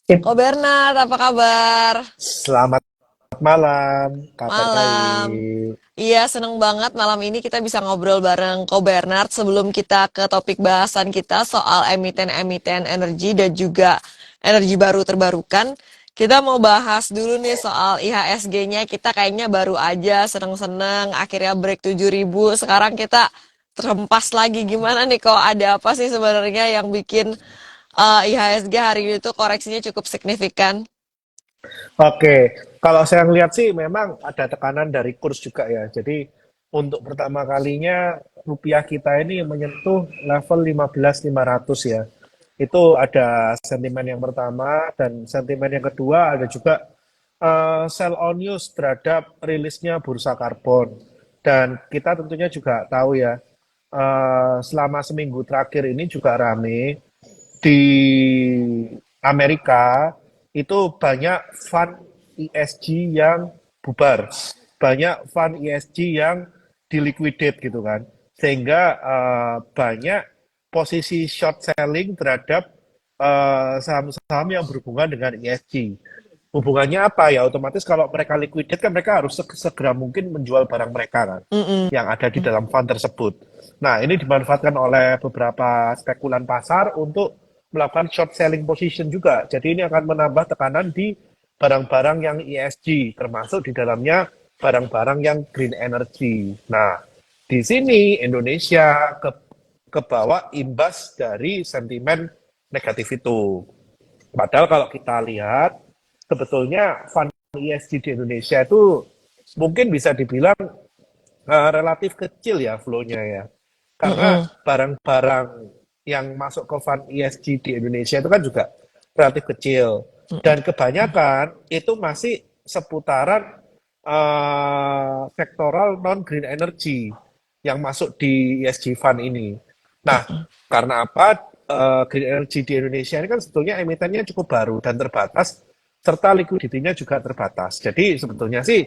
Ko Bernard, apa kabar? Selamat malam, kabar Malam. baik. Iya, seneng banget malam ini kita bisa ngobrol bareng Ko Bernard sebelum kita ke topik bahasan kita soal emiten-emiten energi dan juga energi baru terbarukan. Kita mau bahas dulu nih soal IHSG-nya. Kita kayaknya baru aja seneng-seneng, akhirnya break 7.000. Sekarang kita terhempas lagi. Gimana nih kok ada apa sih sebenarnya yang bikin IHSG hari ini tuh koreksinya cukup signifikan? Oke, kalau saya lihat sih memang ada tekanan dari kurs juga ya. Jadi untuk pertama kalinya rupiah kita ini menyentuh level 15.500 ya. Itu ada sentimen yang pertama dan sentimen yang kedua ada juga sell on news terhadap rilisnya bursa karbon. Dan kita tentunya juga tahu ya, selama seminggu terakhir ini juga rame di Amerika itu banyak fund ESG yang bubar, banyak fund ESG yang diliquidate gitu kan, sehingga banyak posisi short selling terhadap saham-saham yang berhubungan dengan ESG. Hubungannya apa ya? Otomatis kalau mereka liquidate kan mereka harus segera mungkin menjual barang mereka kan, Mm-mm. yang ada di dalam fund tersebut. Nah, ini dimanfaatkan oleh beberapa spekulan pasar untuk melakukan short selling position juga. Jadi ini akan menambah tekanan di barang-barang yang ESG, termasuk di dalamnya barang-barang yang green energy. Nah, di sini Indonesia ke bawah imbas dari sentimen negatif itu. Padahal kalau kita lihat, sebetulnya fund ESG di Indonesia itu mungkin bisa dibilang relatif kecil ya flow-nya ya. Karena Mm-mm. barang-barang yang masuk ke fund ESG di Indonesia itu kan juga relatif kecil. Dan kebanyakan itu masih seputaran sektoral non-green energy yang masuk di ESG fund ini. Nah, karena apa? Green energy di Indonesia ini kan sebetulnya emitennya cukup baru dan terbatas, serta likuiditinya juga terbatas. Jadi sebetulnya sih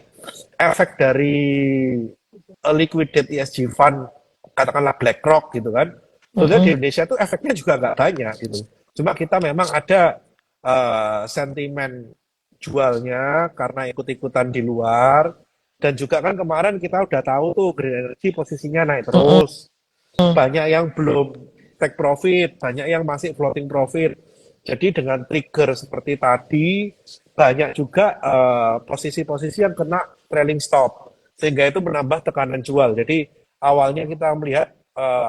efek dari liquidate ESG fund, katakanlah BlackRock gitu kan, sebetulnya di Mm-mm. Indonesia tuh efeknya juga nggak banyak gitu. Cuma kita memang ada sentimen jualnya karena ikut-ikutan di luar, dan juga kan kemarin kita udah tahu tuh green energy posisinya naik Mm-mm. terus, banyak yang belum take profit, banyak yang masih floating profit. Jadi dengan trigger seperti tadi, banyak juga posisi-posisi yang kena trailing stop, sehingga itu menambah tekanan jual. Jadi awalnya kita melihat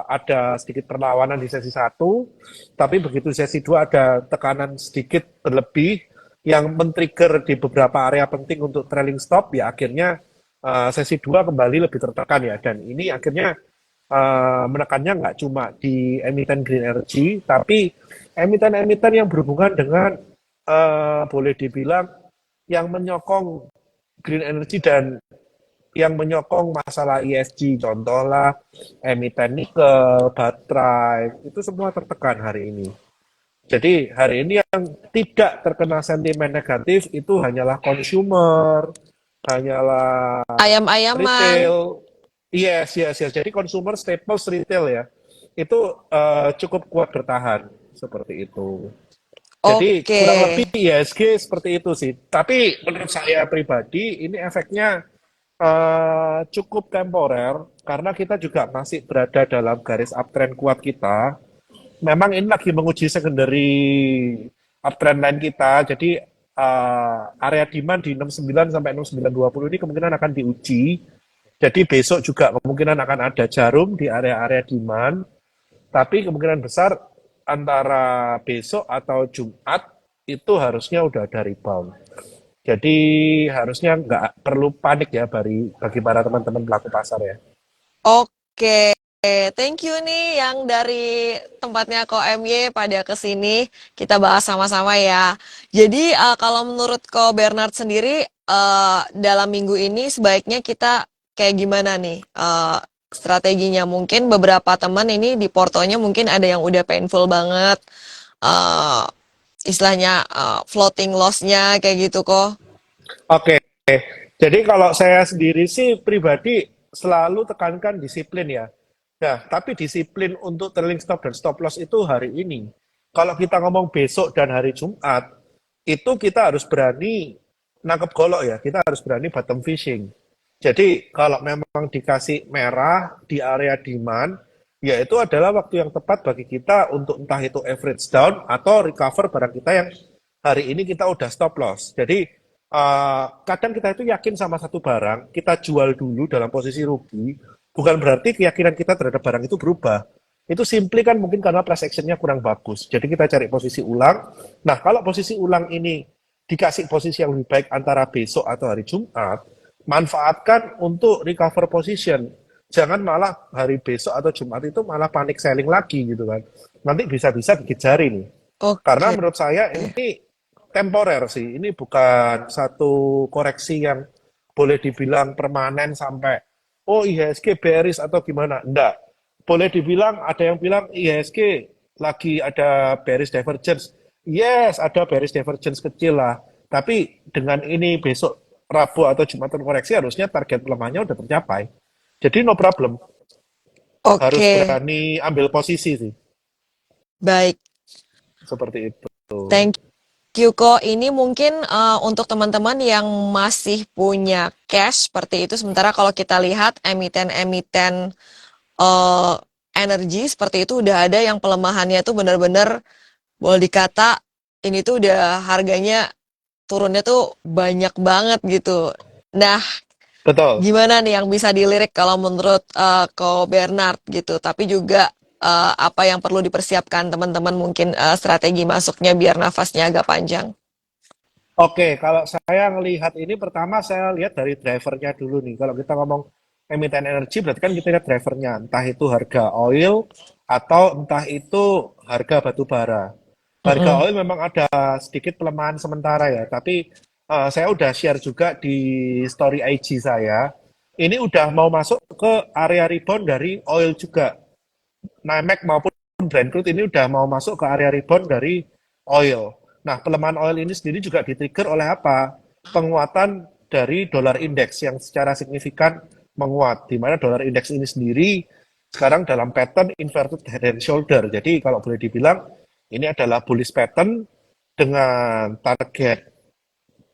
ada sedikit perlawanan di sesi satu, tapi begitu sesi dua ada tekanan sedikit berlebih yang men-trigger di beberapa area penting untuk trailing stop, ya akhirnya sesi dua kembali lebih tertekan ya. Dan ini akhirnya menekannya nggak cuma di emiten green energy, tapi emiten-emiten yang berhubungan dengan boleh dibilang yang menyokong green energy dan yang menyokong masalah ESG, contohlah emiten nikel, baterai, itu semua tertekan hari ini. Jadi hari ini yang tidak terkena sentimen negatif itu hanyalah consumer, hanyalah Ayam-ayaman. retail. Yes, yes, yes. Jadi consumer staples retail ya. Itu cukup kuat bertahan seperti itu. Jadi Oke. kurang lebih IHSG seperti itu sih. Tapi menurut saya pribadi ini efeknya cukup temporer karena kita juga masih berada dalam garis uptrend kuat kita. Memang ini lagi menguji secondary uptrend line kita. Jadi area demand di 69 sampai 6920 ini kemungkinan akan diuji. Jadi besok juga kemungkinan akan ada jarum di area-area demand. Tapi kemungkinan besar antara besok atau Jumat itu harusnya udah ada rebound. Jadi harusnya nggak perlu panik ya bagi para teman-teman pelaku pasar ya. Oke. Thank you nih yang dari tempatnya Ko MY pada kesini. Kita bahas sama-sama ya. Jadi kalau menurut Ko Bernard sendiri dalam minggu ini sebaiknya kita kayak gimana nih strateginya? Mungkin beberapa teman ini di portonya mungkin ada yang udah painful banget. eh Istilahnya floating loss-nya kayak gitu kok. Oke, jadi kalau saya sendiri sih pribadi selalu tekankan disiplin ya. Nah, tapi disiplin untuk trailing stop dan stop loss itu hari ini. Kalau kita ngomong besok dan hari Jumat, itu kita harus berani nangkep golok ya, kita harus berani bottom fishing. Jadi kalau memang dikasih merah di area demand, ya itu adalah waktu yang tepat bagi kita untuk entah itu average down atau recover barang kita yang hari ini kita udah stop loss. Jadi kadang kita itu yakin sama satu barang, kita jual dulu dalam posisi rugi, bukan berarti keyakinan kita terhadap barang itu berubah. Itu simply kan mungkin karena price action-nya kurang bagus. Jadi kita cari posisi ulang. Nah, kalau posisi ulang ini dikasih posisi yang lebih baik antara besok atau hari Jumat, manfaatkan untuk recover position. Jangan malah hari besok atau Jumat itu malah panik selling lagi gitu kan. Nanti bisa-bisa gigit jari nih. Karena Oke. menurut saya ini temporer sih. Ini bukan satu koreksi yang boleh dibilang permanen sampai oh IHSG bearish atau gimana. Enggak. Boleh dibilang ada yang bilang IHSG lagi ada bearish divergence. Yes, ada bearish divergence kecil lah. Tapi dengan ini besok Rabu atau Jumat koreksi harusnya target pelemahannya udah tercapai. Jadi no problem. Harus Oke, berani ambil posisi sih. baik. Seperti itu. Thank you kok. Ini mungkin untuk teman-teman yang masih punya cash seperti itu. Sementara kalau kita lihat emiten-emiten eh, energi seperti itu udah ada yang pelemahannya tuh benar-benar boleh dikata ini tuh udah harganya turunnya tuh banyak banget gitu. Nah, Betul. gimana nih yang bisa dilirik kalau menurut Ko Bernard gitu, tapi juga apa yang perlu dipersiapkan teman-teman mungkin strategi masuknya biar nafasnya agak panjang. Oke, kalau saya melihat ini pertama saya lihat dari drivernya dulu nih. Kalau kita ngomong emiten energi berarti kan kita lihat drivernya. Entah itu harga oil atau entah itu harga batu bara. Harga Mm-mm. oil memang ada sedikit pelemahan sementara ya, tapi saya udah share juga di story IG saya. Ini udah mau masuk ke area rebound dari oil juga. NYMEX maupun Brent crude ini udah mau masuk ke area rebound dari oil. Nah, pelemahan oil ini sendiri juga di-trigger oleh apa? Penguatan dari dolar indeks yang secara signifikan menguat, di mana dolar indeks ini sendiri sekarang dalam pattern inverted head and shoulder. Jadi kalau boleh dibilang ini adalah bullish pattern dengan target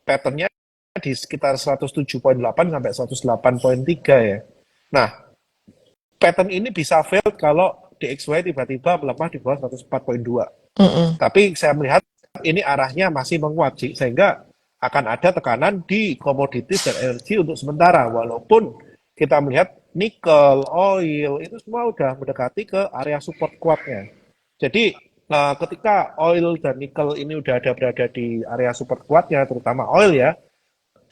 patternnya di sekitar 107,8 sampai 108,3 ya. Nah, pattern ini bisa fail kalau DXY tiba-tiba melemah di bawah 104,2. Mm-mm. Tapi saya melihat ini arahnya masih menguat sih, sehingga akan ada tekanan di komoditas dan energi untuk sementara. Walaupun kita melihat nikel, oil, itu semua udah mendekati ke area support kuatnya. Jadi ketika oil dan nikel ini udah ada berada di area support kuatnya, terutama oil ya,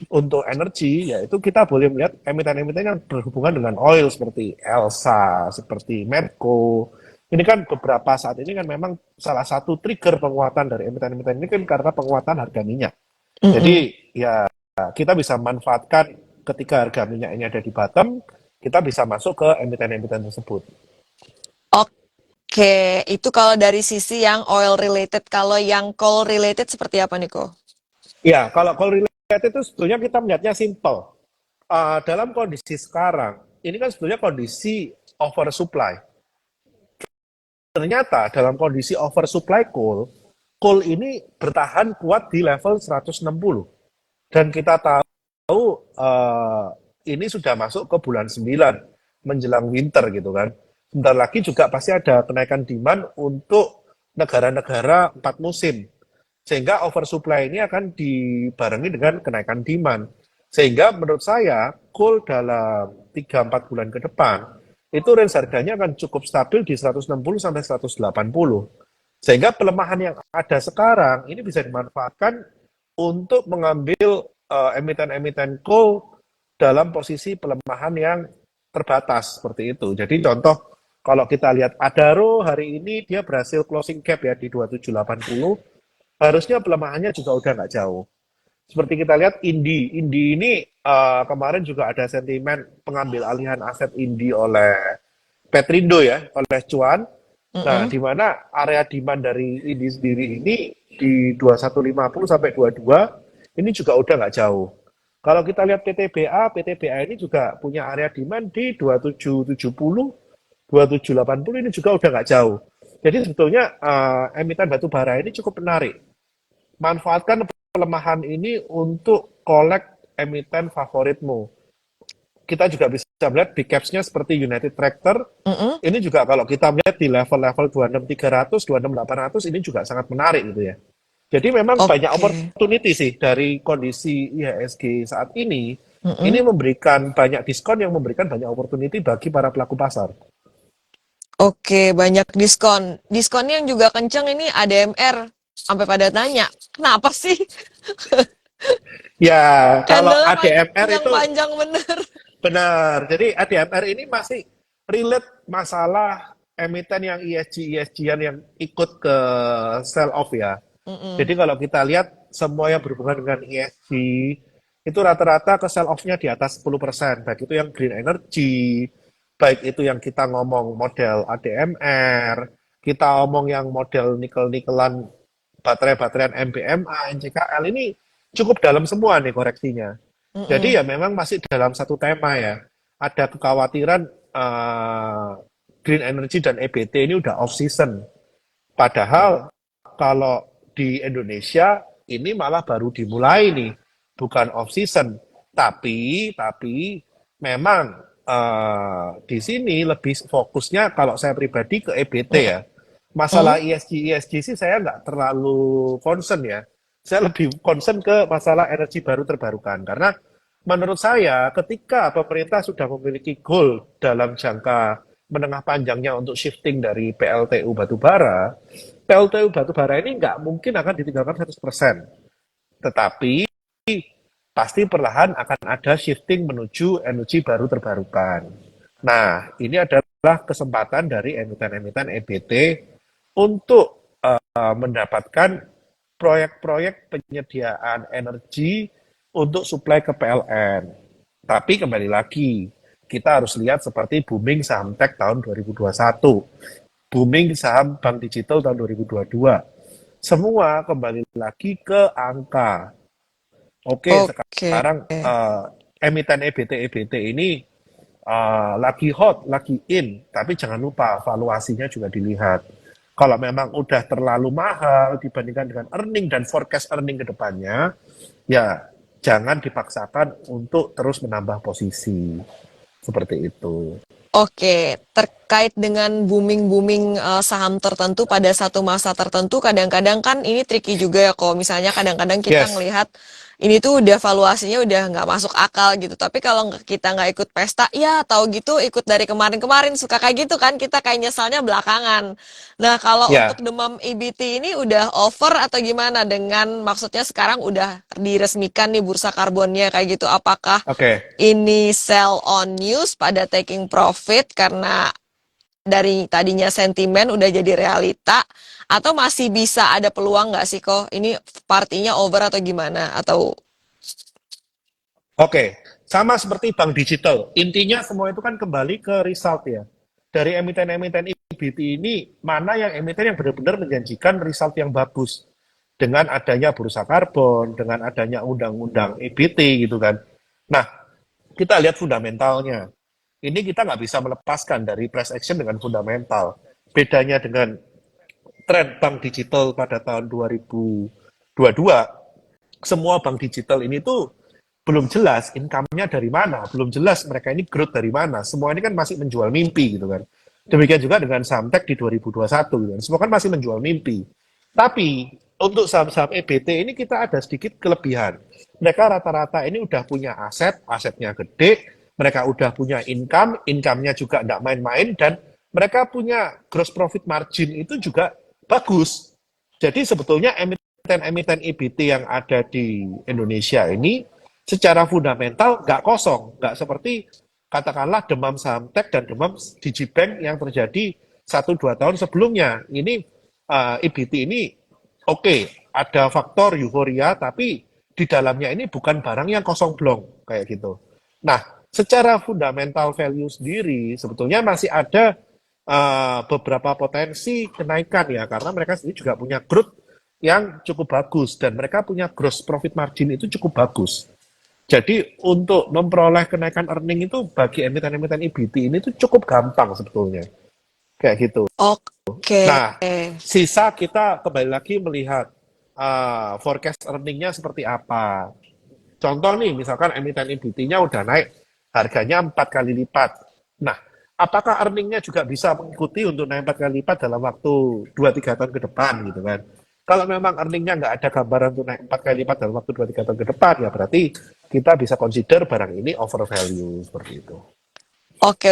untuk energi, yaitu kita boleh melihat emiten-emiten yang berhubungan dengan oil seperti Elsa, seperti Medco. Ini kan beberapa saat ini kan memang salah satu trigger penguatan dari emiten-emiten ini kan karena penguatan harga minyak. Mm-mm. Jadi ya kita bisa manfaatkan ketika harga minyak ini ada di bottom, kita bisa masuk ke emiten-emiten tersebut. Oke, itu kalau dari sisi yang oil related, kalau yang coal related seperti apa nih Ko? Ya, kalau correlated itu sebetulnya kita melihatnya simple. Dalam kondisi sekarang, ini kan sebetulnya kondisi oversupply. Ternyata dalam kondisi oversupply coal, coal ini bertahan kuat di level 160. Dan kita tahu ini sudah masuk ke bulan 9 menjelang winter gitu kan. Sebentar lagi juga pasti ada kenaikan demand untuk negara-negara 4 musim. Sehingga oversupply ini akan dibarengi dengan kenaikan demand. Sehingga menurut saya, coal dalam 3-4 bulan ke depan, itu range harganya akan cukup stabil di 160 sampai 180. Sehingga pelemahan yang ada sekarang ini bisa dimanfaatkan untuk mengambil emiten-emiten coal dalam posisi pelemahan yang terbatas seperti itu. Jadi contoh kalau kita lihat Adaro hari ini dia berhasil closing gap ya di 2780, harusnya pelemahannya juga udah nggak jauh. Seperti kita lihat Indi ini kemarin juga ada sentimen pengambil alihan aset Indi oleh Petrindo ya, oleh Cuan. Nah, Mm-mm. di mana area demand dari Indi sendiri ini di 2150 sampai 22 ini juga udah nggak jauh. Kalau kita lihat PTBA ini juga punya area demand di 2770, 2780 ini juga udah nggak jauh. Jadi sebetulnya emiten batu bara ini cukup menarik. Manfaatkan pelemahan ini untuk collect emiten favoritmu. Kita juga bisa melihat big caps-nya seperti United Tractor. Mm-mm. Ini juga kalau kita melihat di level-level 26.300, 26.800 ini juga sangat menarik gitu ya. Jadi memang banyak Oke. opportunity sih dari kondisi IHSG saat ini. Ini Mm-mm. memberikan banyak diskon yang memberikan banyak opportunity bagi para pelaku pasar. Oke, banyak diskon. Diskonnya yang juga kenceng ini ADMR. Sampai pada tanya, kenapa sih? Ya, kalau Candlenya ADMR itu panjang-panjang bener. benar. Jadi ADMR ini masih relate masalah emiten yang ESG-ESG-an yang ikut ke sell off ya. Mm-mm. Jadi kalau kita lihat semua yang berhubungan dengan ESG itu rata-rata ke sell off-nya di atas 10%. Baik itu yang green energy, baik itu yang kita ngomong model ADMR, kita ngomong yang model nikel-nikelan baterai-baterai NBMA, NCKL ini cukup dalam semua nih koreksinya. Jadi Mm-mm. ya memang masih dalam satu tema ya. Ada kekhawatiran green energy dan EBT ini udah off season. Padahal kalau di Indonesia ini malah baru dimulai nih, bukan off season. Tapi memang di sini lebih fokusnya kalau saya pribadi ke EBT ya. Masalah Mm-mm. ESG sih saya nggak terlalu concern ya. Saya lebih concern ke masalah energi baru terbarukan karena menurut saya ketika pemerintah sudah memiliki goal dalam jangka menengah panjangnya untuk shifting dari PLTU batubara, PLTU batubara ini nggak mungkin akan ditinggalkan 100%. Tetapi pasti perlahan akan ada shifting menuju energi baru terbarukan. Nah, ini adalah kesempatan dari emiten-emiten EBT untuk mendapatkan proyek-proyek penyediaan energi untuk suplai ke PLN. Tapi kembali lagi, kita harus lihat seperti booming saham tech tahun 2021, booming saham bank digital tahun 2022. Semua kembali lagi ke angka. Oke, Oke. sekarang emiten EBT ini lagi hot, lagi in, tapi jangan lupa valuasinya juga dilihat. Kalau memang udah terlalu mahal dibandingkan dengan earning dan forecast earning ke depannya, ya jangan dipaksakan untuk terus menambah posisi. Seperti itu. Oke, terkait dengan booming-booming saham tertentu pada satu masa tertentu, kadang-kadang kan ini tricky juga ya, kalau misalnya kadang-kadang kita Yes, ngelihat ini tuh udah valuasinya udah nggak masuk akal gitu. Tapi kalau kita nggak ikut pesta, ya tahu gitu ikut dari kemarin-kemarin suka kayak gitu kan, kita kayak nyesalnya belakangan. Nah, kalau untuk ya, demam EBT ini udah over atau gimana dengan maksudnya sekarang udah diresmikan nih bursa karbonnya kayak gitu. Apakah oke. ini sell on news pada taking profit karena dari tadinya sentimen udah jadi realita atau masih bisa ada peluang nggak sih kok ini partinya over atau gimana atau Oke, sama seperti bank digital. Intinya semua itu kan kembali ke result ya. Dari emiten-emiten EBT ini, mana yang emiten yang benar-benar menjanjikan result yang bagus. Dengan adanya bursa karbon, dengan adanya undang-undang EBT gitu kan. Nah, kita lihat fundamentalnya. Ini kita nggak bisa melepaskan dari price action dengan fundamental. Bedanya dengan tren bank digital pada tahun 2022, semua bank digital ini tuh belum jelas income-nya dari mana, belum jelas mereka ini growth dari mana. Semua ini kan masih menjual mimpi gitu kan. Demikian juga dengan saham tech di 2021 gitu kan. Semua kan masih menjual mimpi. Tapi untuk saham-saham EBT ini kita ada sedikit kelebihan. Mereka rata-rata ini udah punya aset, asetnya gede, mereka udah punya income, income-nya juga tidak main-main, dan mereka punya gross profit margin itu juga bagus. Jadi sebetulnya emiten-emiten EBT yang ada di Indonesia ini secara fundamental nggak kosong, nggak seperti katakanlah demam saham tech dan demam digibank yang terjadi 1-2 tahun sebelumnya. Ini EBT ini oke, ada faktor euforia, tapi di dalamnya ini bukan barang yang kosong blong kayak gitu. Nah, secara fundamental value sendiri sebetulnya masih ada beberapa potensi kenaikan ya, karena mereka sendiri juga punya growth yang cukup bagus dan mereka punya gross profit margin itu cukup bagus. Jadi untuk memperoleh kenaikan earning itu bagi emiten-emiten EBT ini tuh cukup gampang sebetulnya. Kayak gitu. oke. Nah, sisa kita kembali lagi melihat forecast earningnya seperti apa. Contoh nih, misalkan emiten EBIT-nya udah naik, harganya 4 kali lipat. Nah, apakah earningnya juga bisa mengikuti untuk naik 4 kali lipat dalam waktu 2-3 tahun ke depan gitu kan? Kalau memang earningnya nggak ada gambaran untuk naik 4 kali lipat dalam waktu 2-3 tahun ke depan, ya berarti kita bisa consider barang ini over value seperti itu. Oke,